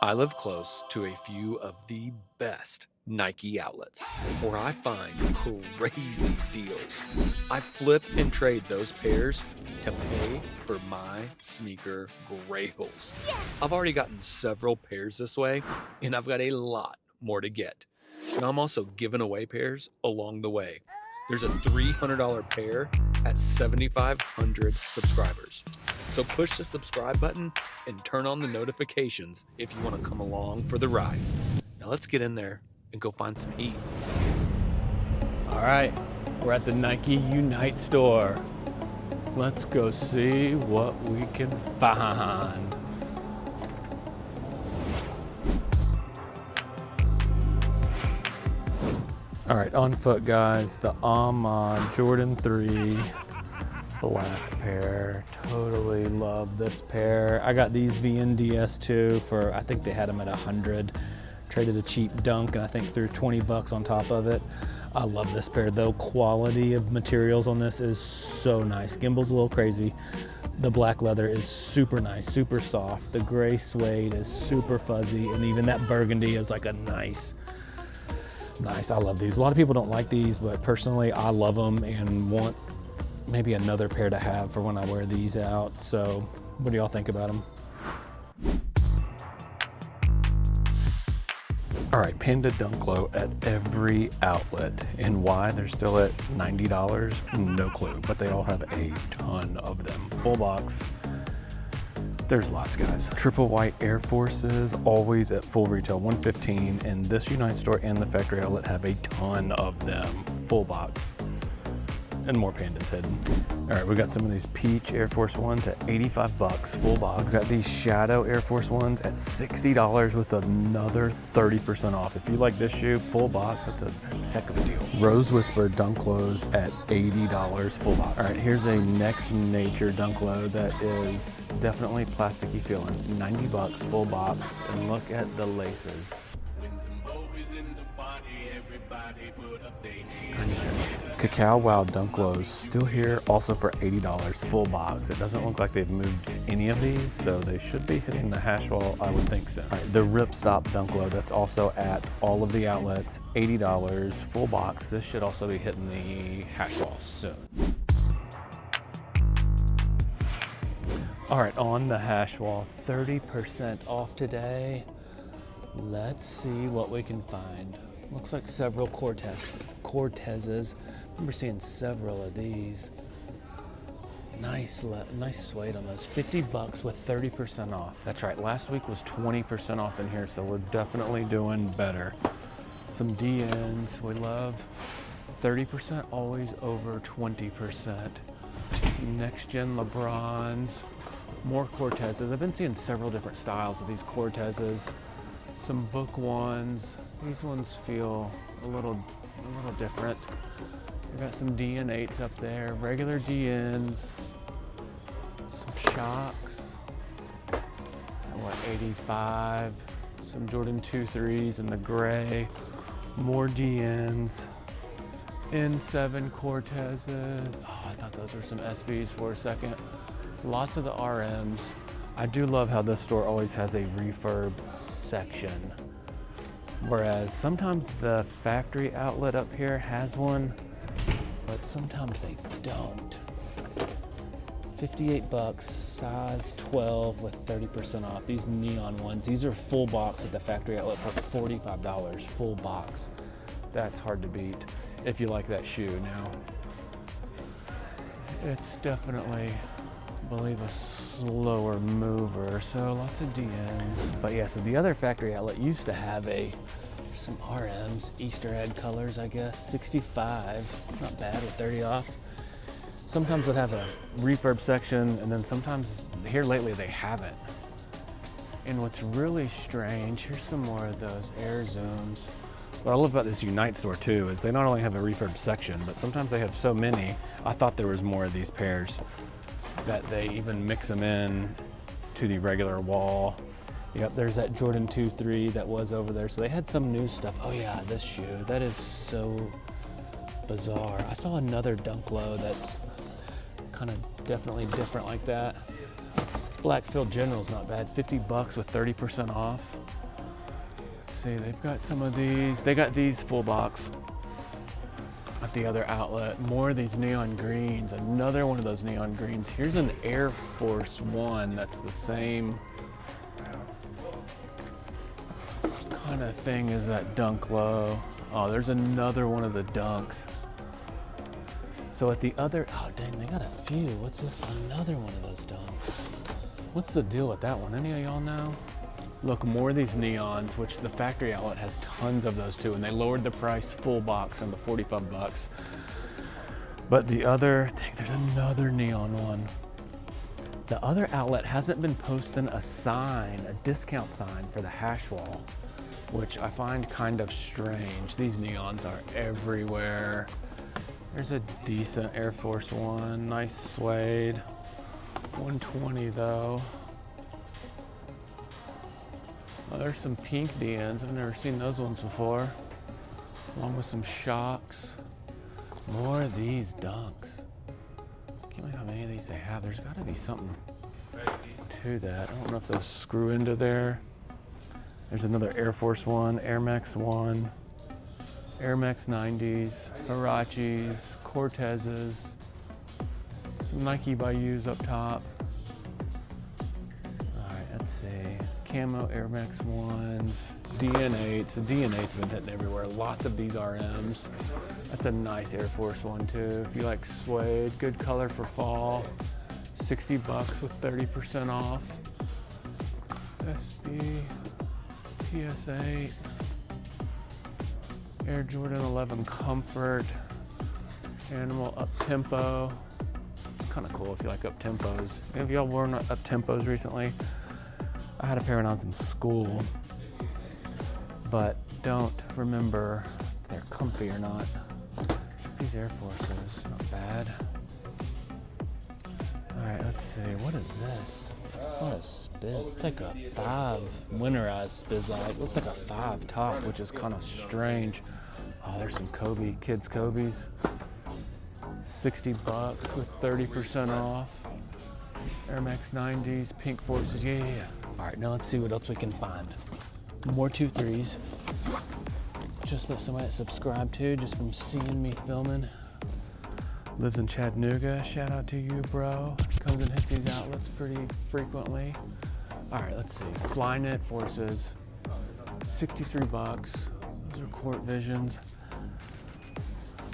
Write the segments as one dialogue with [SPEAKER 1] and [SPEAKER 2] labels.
[SPEAKER 1] I live close to a few of the best Nike outlets where I find crazy deals. I flip and trade those pairs to pay for my sneaker grails.
[SPEAKER 2] Yes!
[SPEAKER 1] I've already gotten several pairs this way, and I've got a lot more to get. And I'm also giving away pairs along the way. There's a $300 pair at 7,500 subscribers. So push the subscribe button and turn on the notifications if you want to come along for the ride. Now let's get in there and go find some heat.
[SPEAKER 3] All right, we're at the Nike Unite store. Let's go see what we can find. All right, on foot, guys, the Jordan 3 black pair. Totally love this pair. I got these VNDS too for, I think they had them at 100. Traded a cheap Dunk and I think threw 20 bucks on top of it. I love this pair though. Quality of materials on this is so nice. Gimbal's a little crazy. The black leather is super nice, super soft. The gray suede is super fuzzy, and even that burgundy is like a nice. I love these. A lot of people don't like these, but personally I love them and want maybe another pair to have for when I wear these out. So what do y'all think about them? All right, Panda Dunk Low at every outlet. And why they're still at $90? No clue, but they all have a ton of them. Full box. There's lots, guys. Triple white Air Forces, always at full retail, $115. And this Unite store and the factory outlet have a ton of them. Full box. And more Pandas hidden. All right, we got some of these Peach Air Force Ones at 85 bucks, full box. We've got these Shadow Air Force Ones at $60 with another 30% off. If you like this shoe, full box, that's a heck of a deal. Rose Whisper Dunk Lows at $80, full box. All right, here's a Next Nature Dunk Low that is definitely plasticky feeling. 90 bucks, full box, and look at the laces. Cacao Wild Dunk Lows still here, also for $80, full box. It doesn't look like they've moved any of these, so they should be hitting the hash wall, I would think so. All right, the Ripstop Dunk Low, that's also at all of the outlets, $80, full box. This should also be hitting the hash wall soon. All right, on the hash wall, 30% off today. Let's see what we can find. Looks like several Cortezes. I remember seeing several of these. Nice suede on those. 50 bucks with 30% off. That's right, last week was 20% off in here, so we're definitely doing better. Some DNs, we love 30%, always over 20%. Some next gen LeBrons, more Cortezes. I've been seeing several different styles of these Cortezes. Some Book Ones. These ones feel a little different. We got some DN8s up there, regular DNs, some Shocks, what, 85, some Jordan 2.3s in the gray, more DNs, N7 Cortezes. Oh, I thought those were some SBs for a second. Lots of the RMs. I do love how this store always has a refurb section. Whereas sometimes the factory outlet up here has one, but sometimes they don't. 58 bucks, size 12 with 30% off. These neon ones, these are full box at the factory outlet for $45, full box. That's hard to beat if you like that shoe. Now, it's definitely, I believe, a slower mover, so lots of DNs. But yeah, so the other factory outlet used to have some RMs, Easter egg colors, I guess, 65, not bad with 30 off. Sometimes they'll have a refurb section, and then sometimes, here lately, they haven't. And what's really strange, here's some more of those Air Zooms. What I love about this Unite store too is they not only have a refurb section, but sometimes they have so many. I thought there was more of these pairs that they even mix them in to the regular wall. Yep, there's that Jordan 2.3 that was over there. So they had some new stuff. Oh yeah, this shoe, that is so bizarre. I saw another Dunk Low that's kind of definitely different like that. Black Phil General's not bad, 50 bucks with 30% off. see, they've got some of these. They got these full box at the other outlet. More of these neon greens. Another one of those neon greens. Here's an Air Force One that's the same kind of thing as that Dunk Low. Oh, there's another one of the Dunks. So at the other, oh dang, they got a few. What's this? Another one of those Dunks. What's the deal with that one? Any of y'all know? Look, more of these neons, which the factory outlet has tons of those too, and they lowered the price full box on the 45 bucks. But the other, dang, there's another neon one. The other outlet hasn't been posting a sign, a discount sign for the hash wall, which I find kind of strange. These neons are everywhere. There's a decent Air Force One, nice suede. 120 though. Oh, there's some pink DNs. I've never seen those ones before. Along with some shocks. More of these Dunks. Can't believe how many of these they have. There's gotta be something to that. I don't know if those screw into there. There's another Air Force One, Air Max One, Air Max 90s, Huaraches, Cortezes, some Nike Bayous up top. All right, let's see. Camo Air Max 1s, DN8s. The DN8's been hitting everywhere. Lots of these RMs. That's a nice Air Force One too. If you like suede, good color for fall. 60 bucks with 30% off. SB, PS8, Air Jordan 11 Comfort, Animal Up Tempo. Kind of cool if you like up tempos. Have y'all worn up tempos recently? I had a pair when I was in school, but don't remember if they're comfy or not. These Air Forces, not bad. All right, let's see. What is this? It's not a Spiz. It's like a 5 winterized Spizite. Looks like a 5 top, which is kind of strange. Oh, there's some Kobe, kids Kobe's. 60 bucks with 30% off. Air Max 90s, Pink Forces, yeah. All right, now let's see what else we can find. More 2.3s. Just met somebody that subscribed to just from seeing me filming. Lives in Chattanooga. Shout out to you, bro. Comes and hits these outlets pretty frequently. All right, let's see. Flynet Forces, 63 bucks. Those are Court Visions.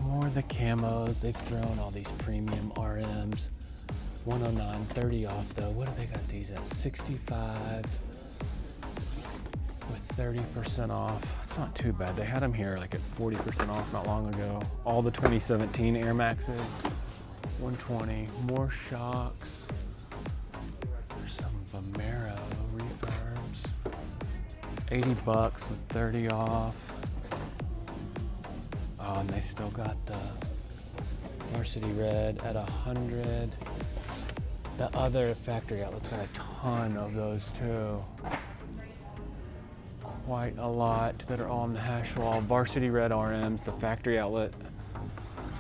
[SPEAKER 3] More of the camos. They've thrown all these premium RMs. 109, 30 off though. What do they got these at? 65 with 30% off. It's not too bad. They had them here like at 40% off not long ago. All the 2017 Air Maxes, 120. More shocks. There's some Vomero refurbs. 80 bucks with 30 off. Oh, and they still got the Varsity Red at 100. The other factory outlet's got a ton of those too. Quite a lot that are all on the hash wall. Varsity Red RMs, the factory outlet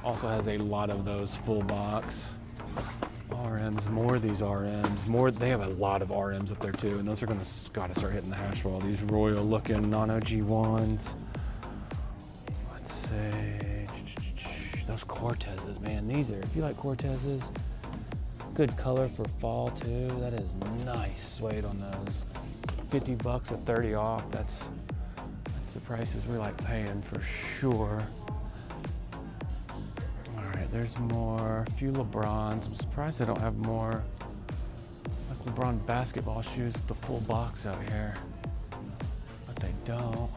[SPEAKER 3] also has a lot of those full box. RMs, more of these RMs. More, they have a lot of RMs up there too, and those are gotta start hitting the hash wall. These royal looking Nano G1s. Let's see. Those Cortezes, man. These are, if you like Cortezes, good color for fall too. That is nice suede on those. 50 bucks with 30 off. That's the prices we like paying for sure. All right, there's more. A few LeBrons. I'm surprised they don't have more like LeBron basketball shoes with the full box out here, but they don't.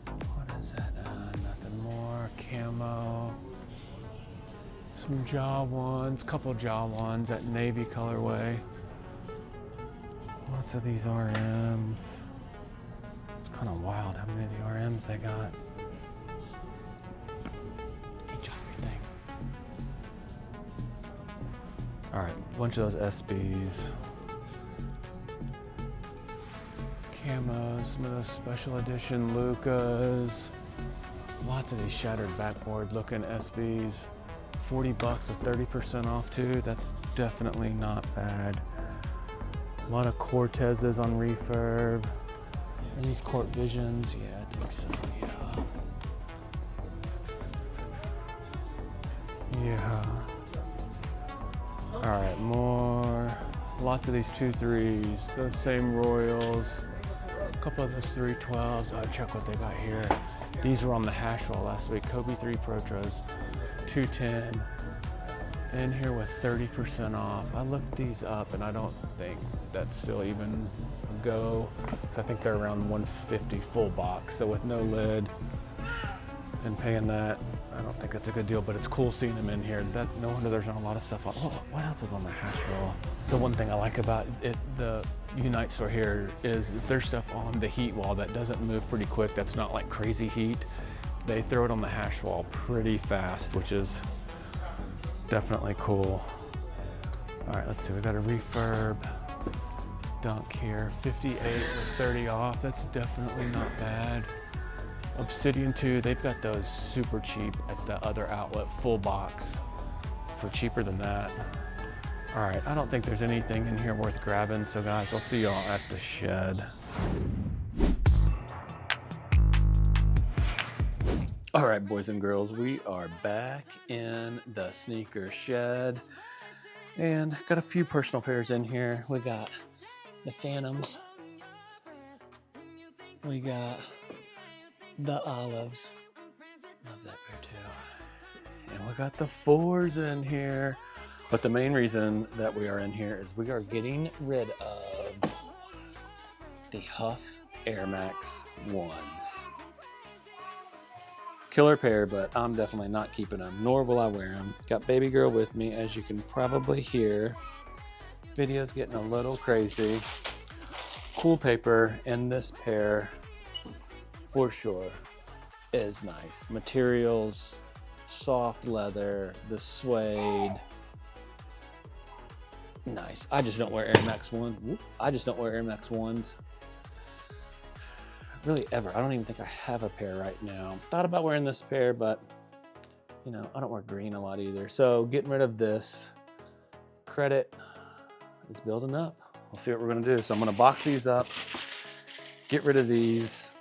[SPEAKER 3] What is that? Nothing more. Camo. Some jaw ones, couple jaw ones, that navy colorway. Lots of these RMs. It's kind of wild how many of the RMs they got. Each everything. All right, a bunch of those SBs. Camos, some of those special edition Lucas. Lots of these shattered backboard looking SBs. 40 bucks with 30% off too. That's definitely not bad. A lot of Cortezes on refurb. Are these Court Visions? Yeah, I think so, yeah. Yeah. All right, more. Lots of these 2.3s, those same Royals, a couple of those 312s. Oh, check what they got here. These were on the hash wall last week. Kobe 3 Protros, 210. In here with 30% off. I looked these up and I don't think that's still even a go. So I think they're around 150 full box. So with no lid and paying that, I don't think that's a good deal, but it's cool seeing them in here. No wonder there's not a lot of stuff on. Oh, what else is on the hash roll? So one thing I like about it, the Unite store here, is there's stuff on the heat wall that doesn't move pretty quick. That's not like crazy heat. They throw it on the hash wall pretty fast, which is definitely cool. All right, let's see, we got a refurb dunk here, 58 with 30 off. That's definitely not bad. Obsidian 2, they've got those super cheap at the other outlet, full box, for cheaper than that. All right, I don't think there's anything in here worth grabbing, so guys, I'll see y'all at the shed. All right, boys and girls, we are back in the sneaker shed and got a few personal pairs in here. We got the Phantoms. We got the Olives. Love that pair too. And we got the 4s in here. But the main reason that we are in here is we are getting rid of the Huff Air Max 1s. Killer pair, but I'm definitely not keeping them, nor will I wear them. Got baby girl with me, as you can probably hear. Video's getting a little crazy. Cool paper, and this pair for sure is nice. Materials, soft leather, the suede. Nice. I just don't wear Air Max 1. I just don't wear Air Max 1s. Really ever. I don't even think I have a pair right now. Thought about wearing this pair, but you know, I don't wear green a lot either. So getting rid of this. Credit is building up. We'll see what we're gonna do. So I'm gonna box these up, get rid of these.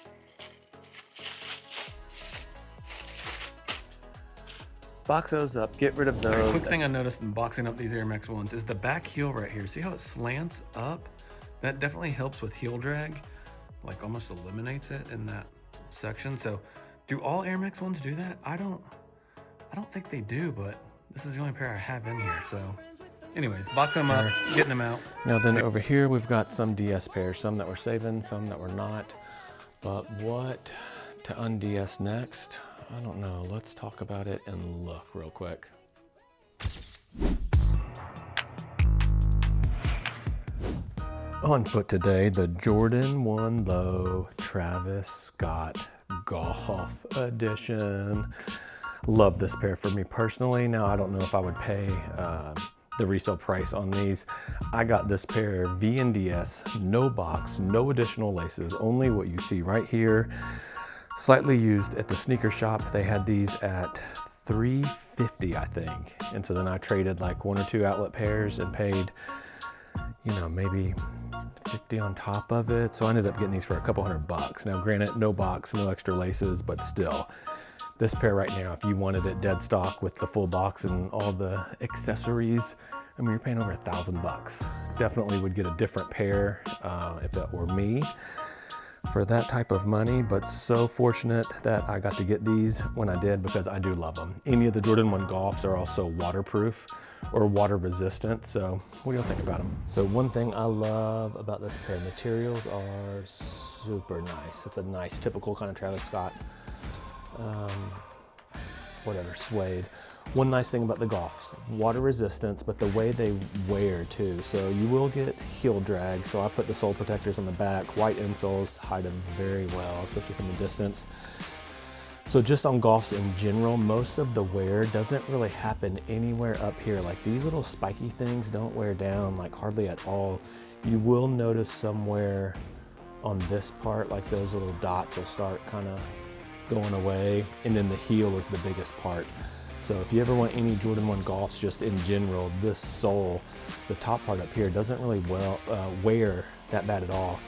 [SPEAKER 3] Box those up, get rid of those. Quick thing I noticed in boxing up these Air Max 1s is the back heel right here. See how it slants up? That definitely helps with heel drag. Like almost eliminates it in that section. So do all Air Max 1s do that? I don't think they do, but this is the only pair I have in here. So anyways, boxing them up, getting them out. Now then over here, we've got some DS pairs, some that we're saving, some that we're not. But what to unDS next? I don't know. Let's talk about it and look real quick. On foot today, the Jordan 1 Low Travis Scott Golf Edition. Love this pair for me personally. Now, I don't know if I would pay the resale price on these. I got this pair VNDS, no box, no additional laces, only what you see right here. Slightly used at the sneaker shop. They had these at $350, I think. And so then I traded like 1 or 2 outlet pairs and paid, you know, maybe 50 on top of it. So I ended up getting these for a couple $100. Now granted, no box, no extra laces, but still. This pair right now, if you wanted it dead stock with the full box and all the accessories, I mean, you're paying over $1,000. Definitely would get a different pair if that were me for that type of money, but so fortunate that I got to get these when I did because I do love them. Any of the Jordan 1 Golfs are also waterproof or water resistant. So what do you think about them? So one thing I love about this pair, materials are super nice. It's a nice typical kind of Travis Scott, whatever, suede. One nice thing about the Golfs, water resistance, but the way they wear too. So you will get heel drag. So I put the sole protectors on the back, white insoles, hide them very well, especially from the distance. So just on Golfs in general, most of the wear doesn't really happen anywhere up here. Like these little spiky things don't wear down like hardly at all. You will notice somewhere on this part, like those little dots will start kind of going away. And then the heel is the biggest part. So if you ever want any Jordan 1 Golfs just in general, this sole, the top part up here doesn't really wear that bad at all.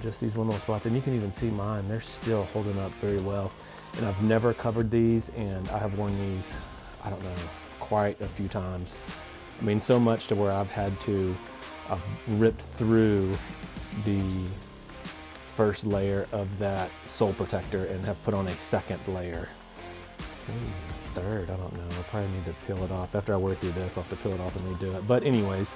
[SPEAKER 3] Just these one little spots, and you can even see mine. They're still holding up very well. And I've never covered these, and I have worn these, I don't know, quite a few times. I mean, so much to where I've ripped through the first layer of that sole protector and have put on a second layer. Maybe a third, I don't know. I'll probably need to peel it off. After I wear through this, I'll have to peel it off and redo it. But anyways,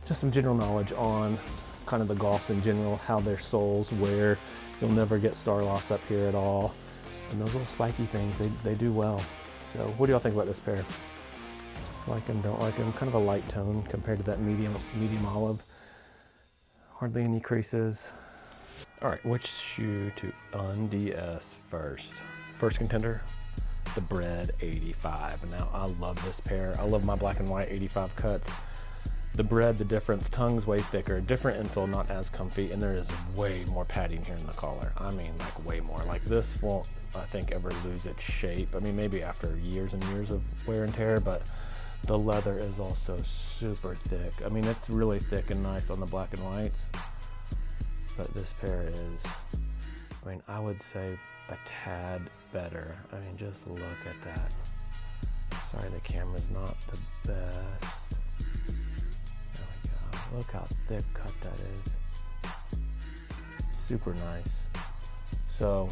[SPEAKER 3] just some general knowledge on kind of the Golfs in general, how their soles wear. You'll never get star loss up here at all. And those little spiky things, they do well. So what do y'all think about this pair? Like them, don't like them? Kind of a light tone compared to that medium olive. Hardly any creases. All right, which shoe to un-DS first? First contender, the Bread 85. Now I love this pair. I love my black and white 85 cuts. The Bread, the difference, tongue's way thicker, different insole, not as comfy, and there is way more padding here in the collar. I mean, like way more. Like this won't, I think, ever lose its shape. I mean, maybe after years and years of wear and tear, but the leather is also super thick. I mean, it's really thick and nice on the black and whites, but this pair is, I mean, I would say a tad better. I mean, just look at that. Sorry, the camera's not the best. There we go. Look how thick cut that is. Super nice. So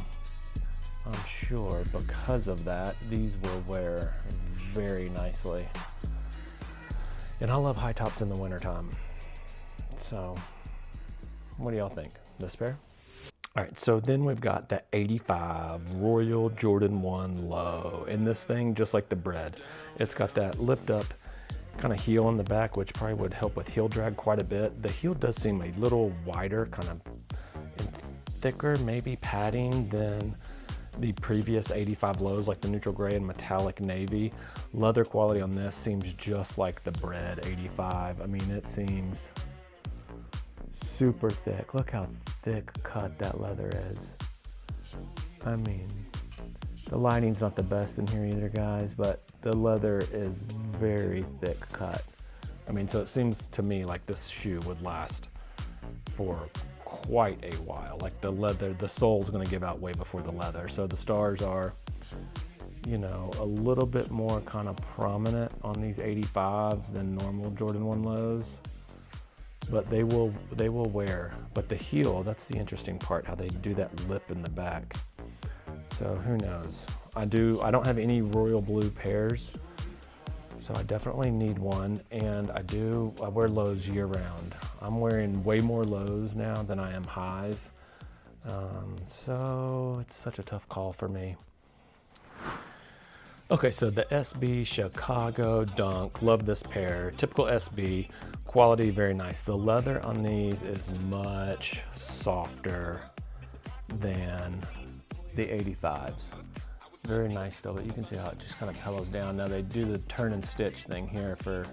[SPEAKER 3] I'm sure because of that, these will wear very nicely. And I love high tops in the wintertime. So what do y'all think? This pair? All right, so then we've got the 85 Royal Jordan 1 Low. And this thing, just like the Bread, it's got that lift up kind of heel in the back, which probably would help with heel drag quite a bit. The heel does seem a little wider, kind of thicker, maybe padding than the previous 85 lows, like the neutral gray and metallic navy. Leather quality on this seems just like the Bread 85. I mean, it seems super thick. Look how thick cut that leather is. I mean, the lighting's not the best in here either, guys, but the leather is very thick cut. I mean, so it seems to me like this shoe would last for quite a while. Like the leather, the sole's gonna give out way before the leather. So the stars are, you know, a little bit more kind of prominent on these 85s than normal Jordan 1 lows, but they will wear. But the heel, that's the interesting part, how they do that lip in the back. So who knows? I don't have any royal blue pairs, so I definitely need one. And I wear lows year round. I'm wearing way more lows now than I am highs. So it's such a tough call for me. Okay, so the SB Chicago Dunk, love this pair. Typical SB, quality very nice. The leather on these is much softer than the 85s. Very nice still, but you can see how it just kind of pillows down. Now they do the turn and stitch thing here for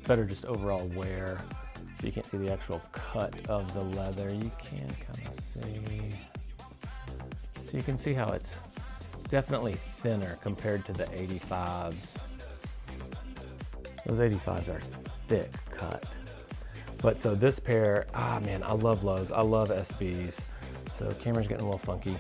[SPEAKER 3] better just overall wear. So you can't see the actual cut of the leather. You can kind of see. So you can see how it's definitely thinner compared to the 85s. Those 85s are thick cut. But so this pair, man, I love lows. I love SBs. So camera's getting a little funky.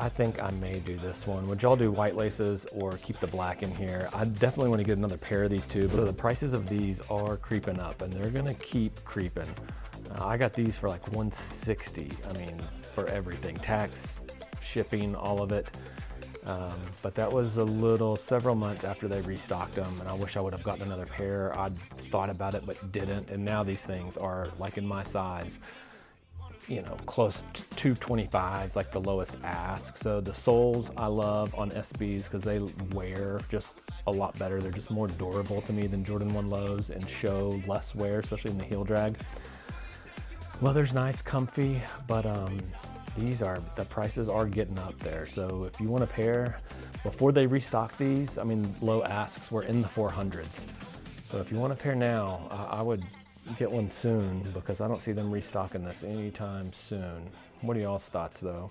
[SPEAKER 3] I think I may do this one. Would y'all do white laces or keep the black in here? I definitely want to get another pair of these too. So the prices of these are creeping up, and they're gonna keep creeping. I got these for like $160. I mean, for everything, tax, shipping, all of it. But that was several months after they restocked them, and I wish I would have gotten another pair. I thought about it, but didn't. And now these things are like in my size, you know, close to 225s, like the lowest ask. So the soles I love on SBs because they wear just a lot better. They're just more durable to me than Jordan 1 lows and show less wear, especially in the heel drag. Leather's nice, comfy, but the prices are getting up there. So if you want a pair, before they restock these, I mean, low asks were in the 400s. So if you want a pair now, I would get one soon because I don't see them restocking this anytime soon. What are y'all's thoughts though?